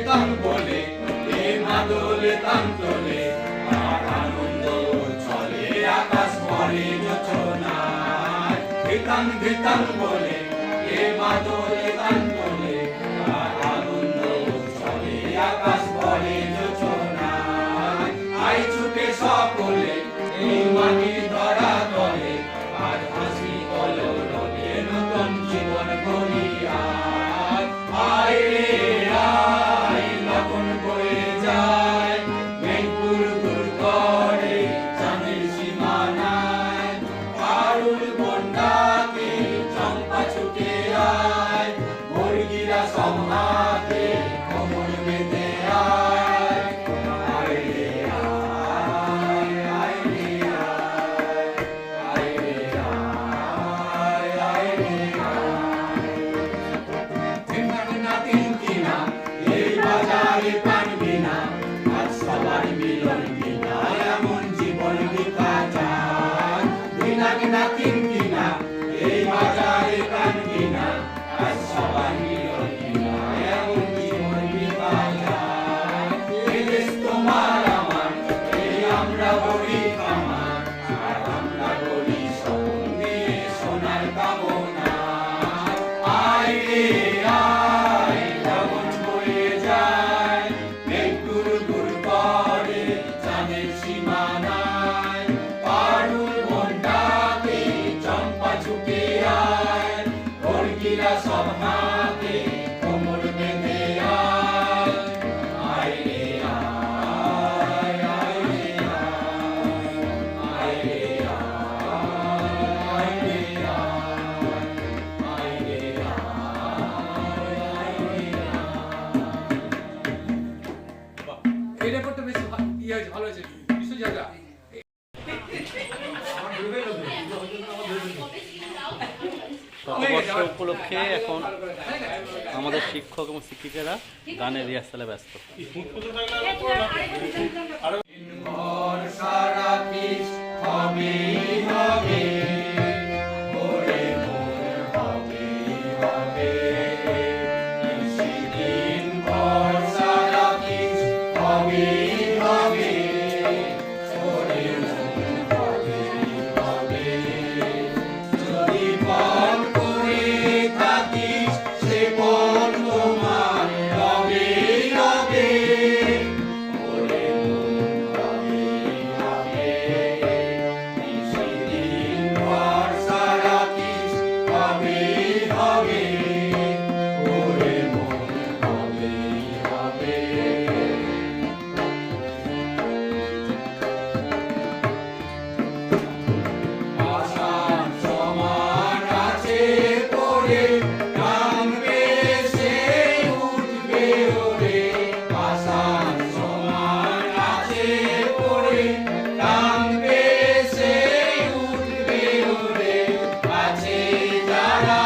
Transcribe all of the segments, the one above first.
তান বলে এ মাদলে তান তোলে আর আনন্দ চলে আকাশ ভরে যোচনায় ধিতাং ধিতাং বলে এ মাদলে তান তোলে আর আনন্দ চলে আকাশ ভরে যোচনায় আই ছুটে সকলে এই মাটির ধরা তলে আজ হাসি কলরবে নতুন জীবন গড়িয়া আয় রে আয় লগন বয়ে যায় মেঘপুর গুর করে চাঁদের সীমানায় পারুল বন্ডাকে চম্পা ছুটে আয় মুরগিরা সব হাতে কোমর বেঁধে আয় আয় রে আয় আয় রে আয় আয় রে আয় আয় রে বাজারে প্রাণ বিনা আজ সবার মিলন বিনা এমন জীবন বিতা যায় বিনা কিনা তিন কিনা এই বাজারে প্রাণ বিনা আজ সবার মিলন বিনা এমন জীবন বিতা যায় এই দেশ তোমার আমার এই আমরা গড়ি আমার আর আমরা গড়ি স্বপ্ন দিয়ে সোনার কামনা আয় রে আয় লগন বয়ে যায় মেঘপুর গুর করে চাঁদের সীমানায় পারুল বন্ডাকে চম্পা ছুটে আয় মুরগিরা সব হাতে কোমর বেঁধে আয় আয় রে আয় আয় রে আয় রে আয় রে আয় রে এই রেকর্ডটা বেশি ইয়ে হয়েছে, ভালো হয়েছে, কিছু জায়গা শতবর্ষ উপলক্ষে এখন আমাদের শিক্ষক এবং শিক্ষিকারা গানের রিহার্সালে ব্যস্ত। সারা পিস হবে হবে ওরে মোর হবে হবে সেদিন ভর সারা পিস হবে হবে ওরে মোর হবে হবে যদি পণ করে থাকিস সে পণ তোমার হবে হবে ওরে সেদিন ভর সারা পিস হবে হবে ওরে মন হবে হবে আসান সমান আছে পড়ে কাঁদবে সে উঠবে ওরে আসান সমান আছে পড়ে কাঁদবে সে উঠবে ওরে আছে যারা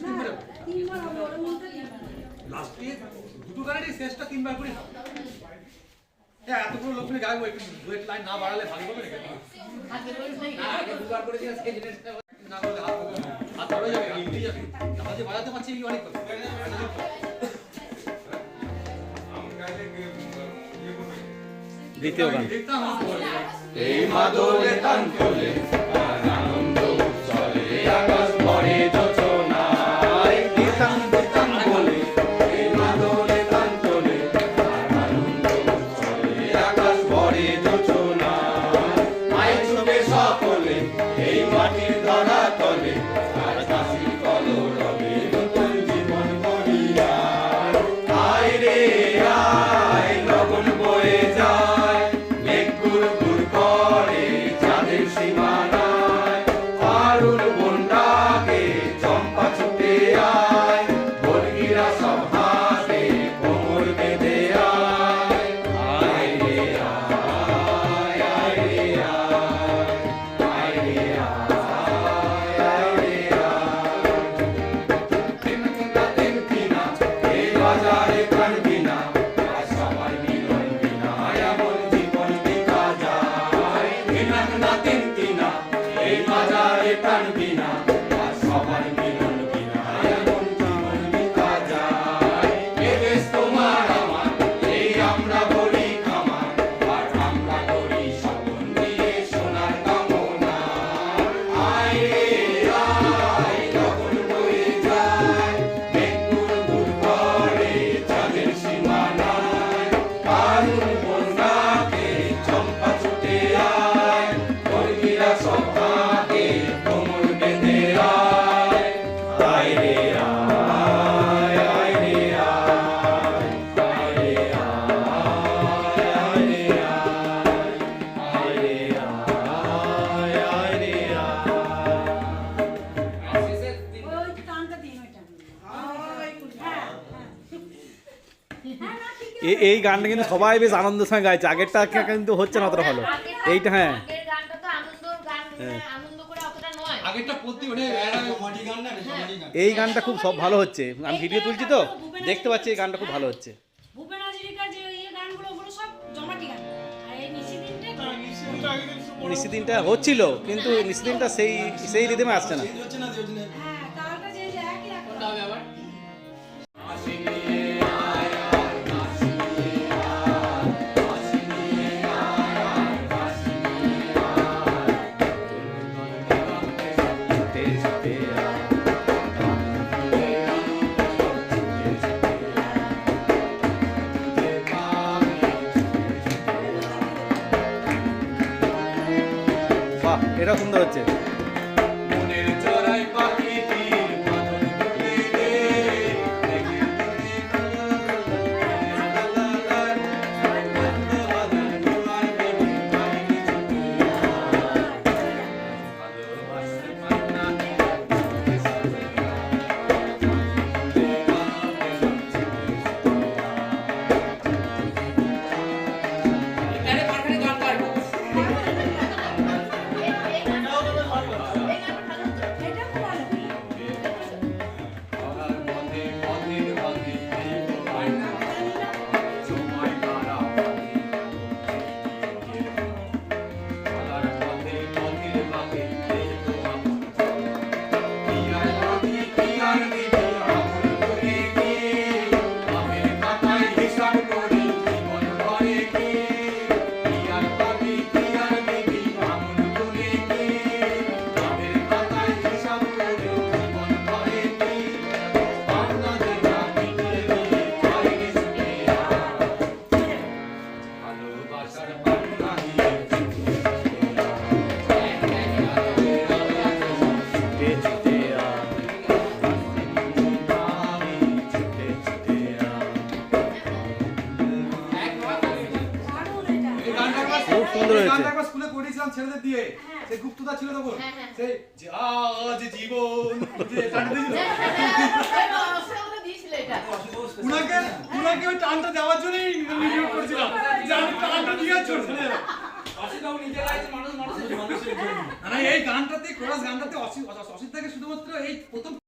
তিনবার লাস্টে দুটো গানের শেষটা তিনবার করে হবে। হ্যাঁ এতগুলো লোক নিয়ে গাইবো, একটু দুয়েট লাইন না বাড়ালে ভালো হবে না। আগে দুবার করেছি সেই জিনিসটা না করলে হাত ধরে যাবে, উঠে যাবে। আমরা যে বাজাতে পারছি এই অনেক কথা। দ্বিতীয় গান। এই মাদলে তান তোলে আর আনন্দ উৎসবে আকাশ ভরে যোচনায় দিতাম দিতাম বলে। এই মাদলে তান তোলে আর আনন্দ উৎসবে আকাশ ভরে যোচনায় মায়ের ছুটে সকলে এই মাটির ধরা তলে আর কাশির কলরবে নতুন জীবন করিয়া। আয় রে আয় লগন বয়ে যায় মেঘ গুড় করে চাঁদের সীমানায় পারুল বন্ডাকে চম্পা ছুটে আয় বর্গিরা সব হাতে কোমর বেঁধে আয়। আয় রে আয় আয় রে আয় আয় রে আয় আয় রে আয়। তিন তিনা এই বাজারে প্রাণ বিনা আর সবার মিলন বিনা এমন জীবন বিকা যায়। তিনা তিন তিনা এই বাজারে প্রাণ বিনা আর সবার মিলন বিনা এমন জীবন বিকা যায়। এ দেশ তোমার আমার এই আমরা বলি খামার আর আমরা করি স্বপন দিয়ে সোনার কামনা। আয় রে আয় লগন বয়ে যায় মেঘ গুড় করে চাঁদের সীমানায় পারুল বন্যাকে চম্পা ছুটে আয় বর্গিরা সব হাতে কোমর বেঁধে আয়। আয় রে আয় আয় রে আয় আয় রে আয় আয় রে আয় আয় রে আয় আয় রে এই গানটা কিন্তু সবাই বেশ আনন্দের সঙ্গে গাইছে, আগেরটা কিন্তু হচ্ছে না অতটা ভালো। এইটা হ্যাঁ আগের গানটা তো আনন্দর গান, মানে আনন্দ করে অতটা নয়। আগেরটা পড়তে ওঠে কমেডি গান না, কমেডি গান। এই গানটা খুব সব ভালো হচ্ছে, আমি ভিডিও তুলছি তো দেখতে পাচ্ছি এই গানটা খুব ভালো হচ্ছে। ভূপেন হাজারিকার যে এই গানগুলো ওগুলো সব জমাটি গান। আর এই নিশিদিনটা নিশিদিনটা হচ্ছিল কিন্তু নিশিদিনটা সেই রিদমে আসছে না। হ্যাঁ তালটা যে যে একই রাখতে হবে। বাহ, এটা সুন্দর হচ্ছে। মনের চড়াই পাখিটির বাঁধন খুলে দে দেখে এটা খুব ভালো। খুব সুন্দর হয়েছে। গানটা একবার স্কুলে করেছিলাম ছেলেদের দিয়ে, সেই গুপ্তদা ছিল তখন, সেই যে আজ জীবন যে টানটা দিয়েছিল, উনাকে ওই টানটা দেওয়ার জন্যই নিয়োগ করেছিলাম যে আমি টানটা দিয়ে চলছে না, এই গানটাতে কোরাস গানটাতে অসিত থাকে শুধুমাত্র এই প্রথম